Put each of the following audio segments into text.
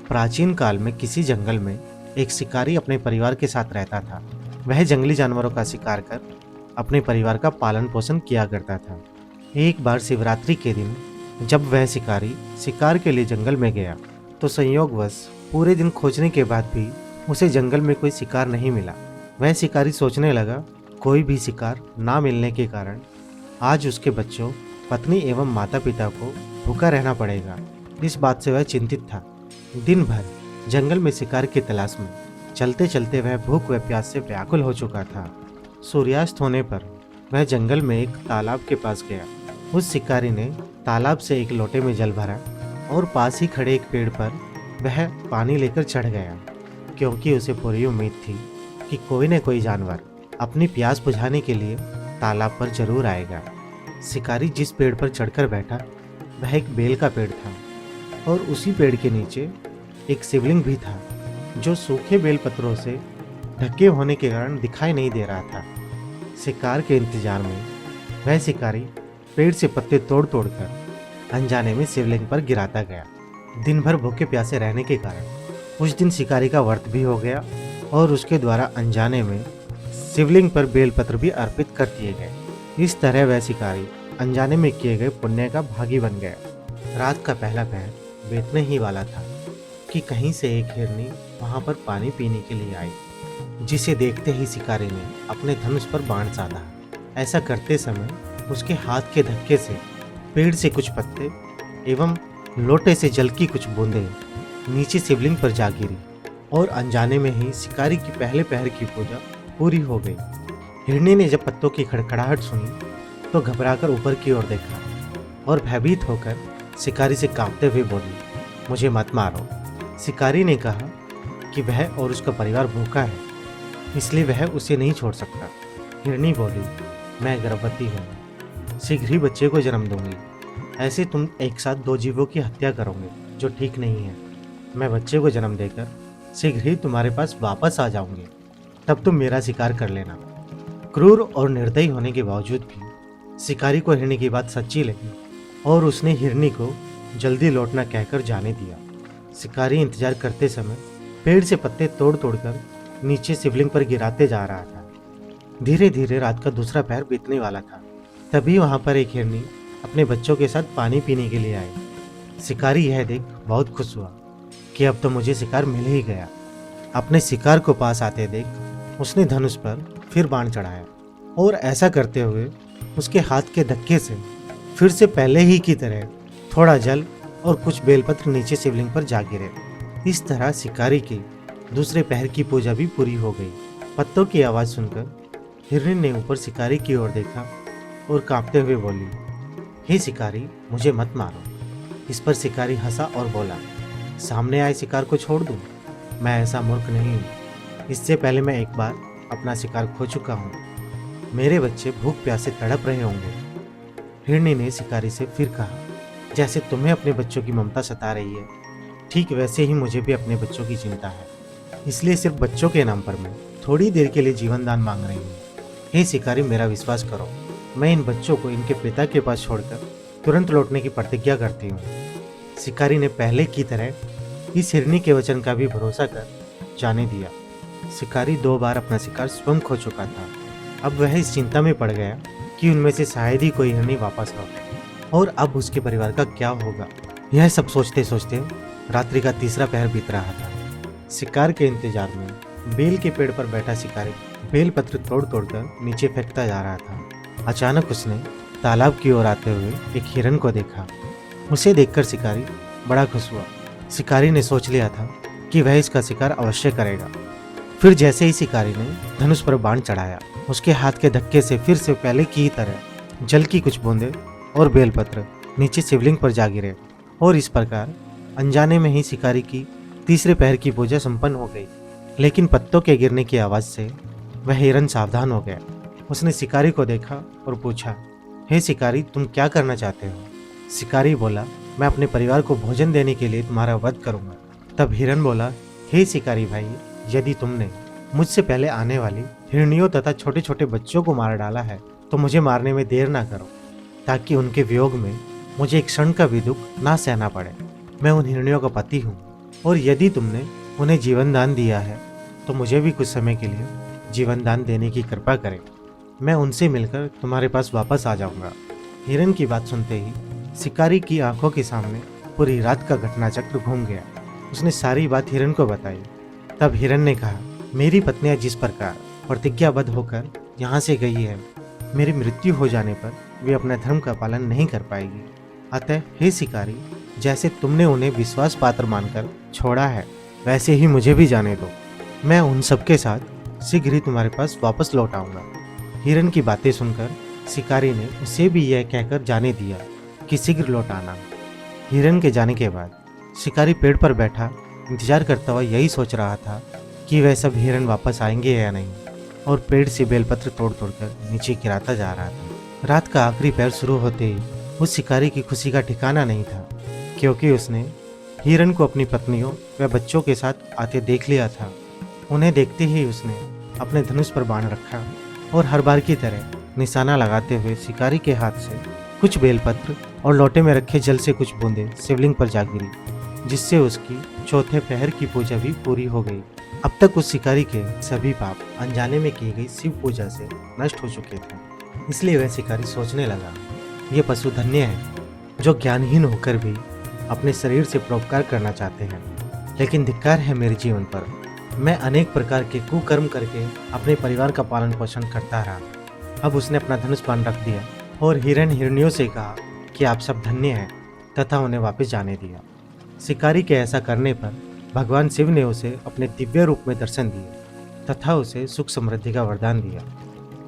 प्राचीन काल में किसी जंगल में एक शिकारी अपने परिवार के साथ रहता था। वह जंगली जानवरों का शिकार कर अपने परिवार का पालन पोषण किया करता था। एक बार शिवरात्रि के दिन जब वह शिकारी शिकार के लिए जंगल में गया तो संयोगवश पूरे दिन खोजने के बाद भी उसे जंगल में कोई शिकार नहीं मिला। वह शिकारी सोचने लगा, कोई भी शिकार ना मिलने के कारण आज उसके बच्चों, पत्नी एवं माता पिता को भूखा रहना पड़ेगा। इस बात से वह चिंतित था। दिन भर जंगल में शिकार की तलाश में चलते चलते वह भूख व प्यास से व्याकुल हो चुका था। सूर्यास्त होने पर वह जंगल में एक तालाब के पास गया। उस शिकारी ने तालाब से एक लोटे में जल भरा और पास ही खड़े एक पेड़ पर वह पानी लेकर चढ़ गया, क्योंकि उसे पूरी उम्मीद थी कि कोई न कोई जानवर अपनी प्यास बुझाने के लिए तालाब पर जरूर आएगा। शिकारी जिस पेड़ पर चढ़कर बैठा वह एक बेल का पेड़ था और उसी पेड़ के नीचे एक शिवलिंग भी था, जो सूखे बेल पत्रों से ढके होने के कारण दिखाई नहीं दे रहा था। शिकार के इंतजार में वह शिकारी पेड़ से पत्ते तोड़ तोड़ कर अनजाने में शिवलिंग पर गिराता गया। दिन भर भूखे प्यासे रहने के कारण उस दिन शिकारी का व्रत भी हो गया और उसके द्वारा अनजाने में शिवलिंग पर बेलपत्र भी अर्पित कर दिए गए। इस तरह वह शिकारी अनजाने में किए गए पुण्य का भागी बन गया। रात का पहला पहर बीतने ही वाला था कि कहीं से एक हिरनी वहां पर पानी पीने के लिए आई, जिसे देखते ही शिकारी ने अपने धनुष पर बाण साधा। ऐसा करते समय उसके हाथ के धक्के से पेड़ से कुछ पत्ते एवं लोटे से जल की कुछ बूंदें नीचे शिवलिंग पर जा गिरी और अनजाने में ही शिकारी की पहले पहर की पूजा पूरी हो गई। हिरनी ने जब पत्तों की खड़खड़ाहट सुनी तो घबराकर ऊपर की ओर देखा और भयभीत होकर शिकारी से कांपते हुए बोली, मुझे मत मारो। शिकारी ने कहा कि वह और उसका परिवार भूखा है, इसलिए वह उसे नहीं छोड़ सकता। हिरनी बोली, मैं गर्भवती हूँ, शीघ्र ही बच्चे को जन्म दूंगी। ऐसे तुम एक साथ दो जीवों की हत्या करोगे, जो ठीक नहीं है। मैं बच्चे को जन्म देकर शीघ्र ही तुम्हारे पास वापस आ जाऊंगी, तब तुम मेरा शिकार कर लेना। क्रूर और निर्दयी होने के बावजूद भी शिकारी को हिरनी की बात सच्ची लगी और उसने हिरनी को जल्दी लौटना कहकर जाने दिया। शिकारी इंतजार करते समय पेड़ से पत्ते तोड़ तोड़कर नीचे शिवलिंग पर गिराते जा रहा था। धीरे धीरे रात का दूसरा पहर बीतने वाला था। तभी वहां पर एक हिरनी अपने बच्चों के साथ पानी पीने के लिए आई। शिकारी यह देख बहुत खुश हुआ कि अब तो मुझे शिकार मिल ही गया। अपने शिकार को पास आते देख उसने धनुष पर फिर बाण चढ़ाया और ऐसा करते हुए उसके हाथ के धक्के से फिर से पहले ही की तरह थोड़ा जल और कुछ बेलपत्र नीचे शिवलिंग पर जा गिरे। इस तरह शिकारी की दूसरे पहर की पूजा भी पूरी हो गई। पत्तों की आवाज़ सुनकर हिरनी ने ऊपर शिकारी की ओर देखा और कांपते हुए बोली, हे शिकारी, मुझे मत मारो। इस पर शिकारी हंसा और बोला, सामने आए शिकार को छोड़ दूं? मैं ऐसा मूर्ख नहीं हूँ। इससे पहले मैं एक बार अपना शिकार खो चुका हूँ। मेरे बच्चे भूख प्यास से तड़प रहे होंगे। हिरनी ने शिकारी से फिर कहा, जैसे तुम्हें अपने बच्चों की ममता सता रही है, ठीक वैसे ही मुझे भी अपने बच्चों की चिंता है। इसलिए सिर्फ बच्चों के नाम पर मैं थोड़ी देर के लिए जीवन दान मांग रही हूँ। हे शिकारी, मेरा विश्वास करो, मैं इन बच्चों को इनके पिता के पास छोड़कर तुरंत लौटने की प्रतिज्ञा करती हूँ। शिकारी ने पहले की तरह इस हिरनी के वचन का भी भरोसा कर जाने दिया। शिकारी 2 बार अपना शिकार स्वयं खो चुका था। अब वह इस चिंता में पड़ गया कि उनमें से शायद ही कोई हिरनी वापस लौटे और अब उसके परिवार का क्या होगा। यह सब सोचते सोचते रात्रि का तीसरा पहर बीत रहा था। शिकार के इंतजार में बेल के पेड़ पर बैठा शिकारी बेल पत्र तोड़ तोड़कर नीचे फेंकता जा रहा था। अचानक उसने तालाब की ओर आते हुए एक हिरन को देखा। उसे देखकर शिकारी बड़ा खुश हुआ। शिकारी ने सोच लिया था कि वह इसका शिकार अवश्य करेगा। फिर जैसे ही शिकारी ने धनुष पर बाण चढ़ाया, उसके हाथ के धक्के से फिर से पहले की ही तरह जल की कुछ बूंदें और बेलपत्र नीचे शिवलिंग पर जा गिरे और इस प्रकार अनजाने में ही शिकारी की तीसरे पहर की पूजा संपन्न हो गई। लेकिन पत्तों के गिरने की आवाज़ से वह हिरन सावधान हो गया। उसने शिकारी को देखा और पूछा, हे शिकारी, तुम क्या करना चाहते हो? शिकारी बोला, मैं अपने परिवार को भोजन देने के लिए तुम्हारा वध करूंगा। तब हिरन बोला, हे शिकारी भाई, यदि तुमने मुझसे पहले आने वाली हिरनियों तथा छोटे छोटे बच्चों को मार डाला है तो मुझे मारने में देर ना करो, ताकि उनके वियोग में मुझे एक क्षण का भी दुख ना सहना पड़े। मैं उन हिरनियों का पति हूँ। और यदि तुमने उन्हें जीवन दान दिया है तो मुझे भी कुछ समय के लिए जीवन दान देने की कृपा करें। मैं उनसे मिलकर तुम्हारे पास वापस आ जाऊंगा। हिरन की बात सुनते ही शिकारी की आंखों के सामने पूरी रात का घटनाचक्र घूम गया। उसने सारी बात हिरन को बताई। तब हिरन ने कहा, मेरी पत्नियां जिस प्रकार प्रतिज्ञाबद्ध होकर यहाँ से गई है, मेरी मृत्यु हो जाने पर वे अपने धर्म का पालन नहीं कर पाएगी। अतः हे शिकारी, जैसे तुमने उन्हें विश्वास पात्र मानकर छोड़ा है, वैसे ही मुझे भी जाने दो। मैं उन सबके साथ शीघ्र ही तुम्हारे पास वापस लौट आऊंगा। हिरन की बातें सुनकर शिकारी ने उसे भी यह कहकर जाने दिया कि शीघ्र लौट आना। हिरन के जाने के बाद शिकारी पेड़ पर बैठा इंतजार करता हुआ यही सोच रहा था कि वह सब हिरन वापस आएंगे या नहीं, और पेड़ से बेलपत्र तोड़ तोड़कर नीचे गिराता जा रहा था। रात का आखिरी पहर शुरू होते ही उस शिकारी की खुशी का ठिकाना नहीं था, क्योंकि उसने हिरन को अपनी पत्नियों व बच्चों के साथ आते देख लिया था। उन्हें देखते ही उसने अपने धनुष पर बाण रखा और हर बार की तरह निशाना लगाते हुए शिकारी के हाथ से कुछ बेलपत्र और लोटे में रखे जल से कुछ बूंदें शिवलिंग पर जा गिरी, जिससे उसकी चौथे पहर की पूजा भी पूरी हो गई। अब तक उस शिकारी के सभी पाप अनजाने में की गई शिव पूजा से नष्ट हो चुके थे। इसलिए वह शिकारी सोचने लगा, ये पशु धन्य है जो ज्ञानहीन होकर भी अपने शरीर से परोपकार करना चाहते हैं, लेकिन धिक्कार है मेरे जीवन पर। मैं अनेक प्रकार के कुकर्म करके अपने परिवार का पालन पोषण करता रहा। अब उसने अपना धनुष बाण रख दिया और हिरन हिरनियों से कहा कि आप सब धन्य हैं, तथा उन्हें वापस जाने दिया। शिकारी के ऐसा करने पर भगवान शिव ने उसे अपने दिव्य रूप में दर्शन दिए तथा उसे सुख समृद्धि का वरदान दिया।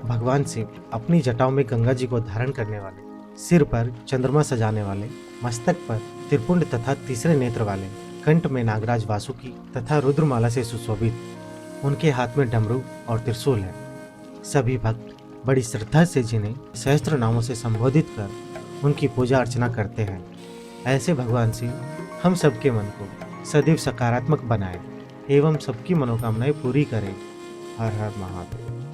भगवान शिव अपनी जटाओं में गंगा जी को धारण करने वाले, सिर पर चंद्रमा सजाने वाले, मस्तक पर त्रिपुंड तथा तीसरे नेत्र वाले, कंठ में नागराज वासुकी तथा रुद्रमाला से सुशोभित, उनके हाथ में डमरू और त्रिशूल है। सभी भक्त बड़ी श्रद्धा से जिन्हें सहस्त्र नामों से संबोधित कर उनकी पूजा अर्चना करते हैं। ऐसे भगवान शिव हम सबके मन को सदैव सकारात्मक बनाए एवं सबकी मनोकामनाएं पूरी करें। हर हर महादेव।